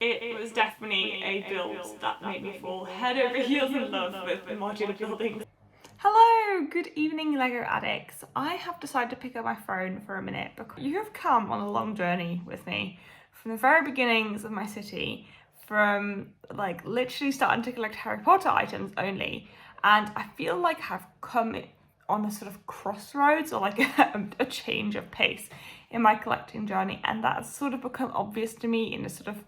It was definitely a build that made me fall head over heels in love with modular buildings. Hello, good evening Lego addicts. I have decided to pick up my phone for a minute because you have come on a long journey with me from the very beginnings of my city, from like literally starting to collect Harry Potter items only, and I feel like I've come on a sort of crossroads or like a change of pace in my collecting journey, and that's sort of become obvious to me in a sort of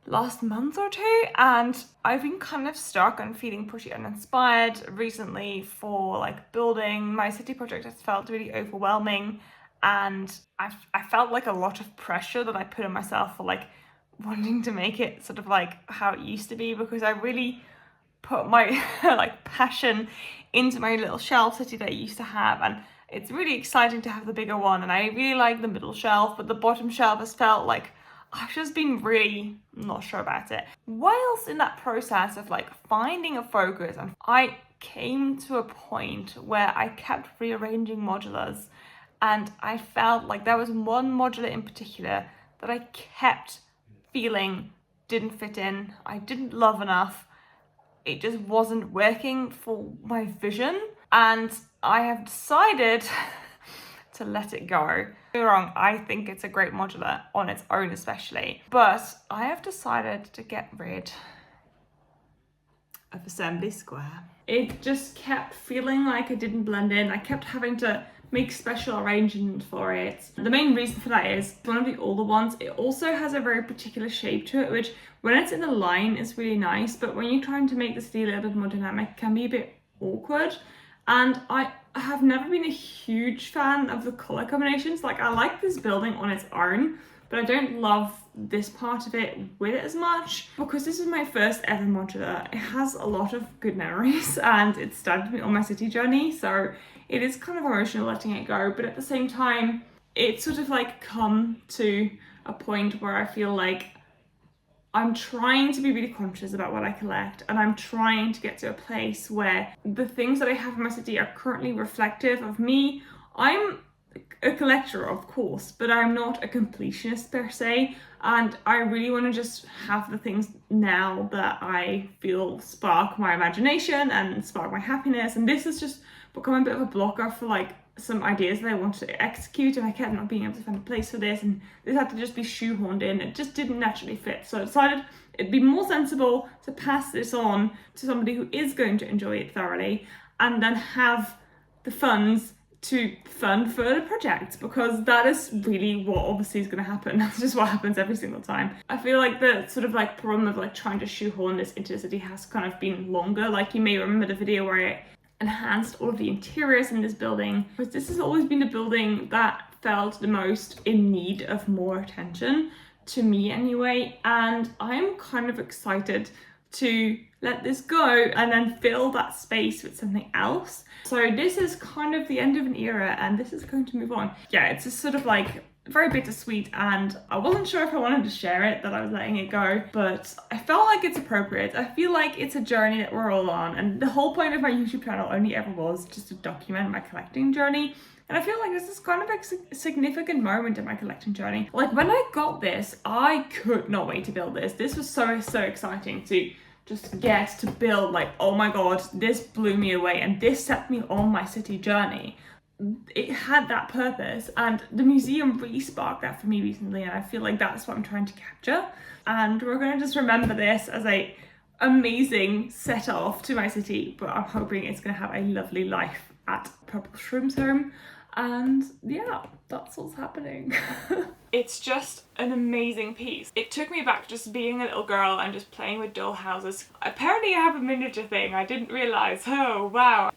last month or two, and I've been kind of stuck and feeling pretty uninspired recently for like building. My city project has felt really overwhelming, and I felt like a lot of pressure that I put on myself for like wanting to make it sort of like how it used to be, because I really put my like passion into my little shelf city that I used to have, and it's really exciting to have the bigger one, and I really like the middle shelf, but the bottom shelf has felt like I've just been really not sure about it. Whilst in that process of like finding a focus, and I came to a point where I kept rearranging modulars, and I felt like there was one modular in particular that I kept feeling didn't fit in, I didn't love enough, it just wasn't working for my vision, and I have decided to let it go. Don't get me wrong, I think it's a great modular on its own especially, but I have decided to get rid of Assembly Square. It just kept feeling like it didn't blend in. I kept having to make special arrangements for it. The main reason for that is one of the older ones, it also has a very particular shape to it, which when it's in a line is really nice, but when you're trying to make the steel a little bit more dynamic, it can be a bit awkward. And I have never been a huge fan of the color combinations. Like, I like this building on its own, but I don't love this part of it with it as much, because this is my first ever modular. It has a lot of good memories and it started me on my city journey, so it is kind of emotional letting it go, but at the same time it's sort of like come to a point where I feel like I'm trying to be really conscious about what I collect, and I'm trying to get to a place where the things that I have in my city are currently reflective of me. I'm a collector, of course, but I'm not a completionist per se, and I really want to just have the things now that I feel spark my imagination and spark my happiness, and this has just become a bit of a blocker for like some ideas that I wanted to execute, and I kept not being able to find a place for this, and this had to just be shoehorned in. It just didn't naturally fit, so I decided it'd be more sensible to pass this on to somebody who is going to enjoy it thoroughly, and then have the funds to fund further projects, because that is really what obviously is going to happen. That's just what happens every single time. I feel like the sort of like problem of like trying to shoehorn this into the city has kind of been longer. Like, you may remember the video where I enhanced all of the interiors in this building, because this has always been the building that felt the most in need of more attention, to me anyway, and I'm kind of excited to let this go and then fill that space with something else. So this is kind of the end of an era, and this is going to move on. Yeah, it's just sort of like very bittersweet, and I wasn't sure if I wanted to share it, that I was letting it go, but I felt like it's appropriate. I feel like it's a journey that we're all on, and the whole point of my YouTube channel only ever was just to document my collecting journey. And I feel like this is kind of a significant moment in my collecting journey. Like, when I got this, I could not wait to build this. This was so exciting to just get to build. Like, oh my god, this blew me away, and this set me on my city journey. It had that purpose, and the museum really sparked that for me recently, and I feel like that's what I'm trying to capture. And we're going to just remember this as a amazing set off to my city, but I'm hoping it's going to have a lovely life at Purple Shroom's home. And yeah, that's what's happening. It's just an amazing piece. It took me back just being a little girl and just playing with doll houses. Apparently I have a miniature thing, I didn't realise. Oh wow.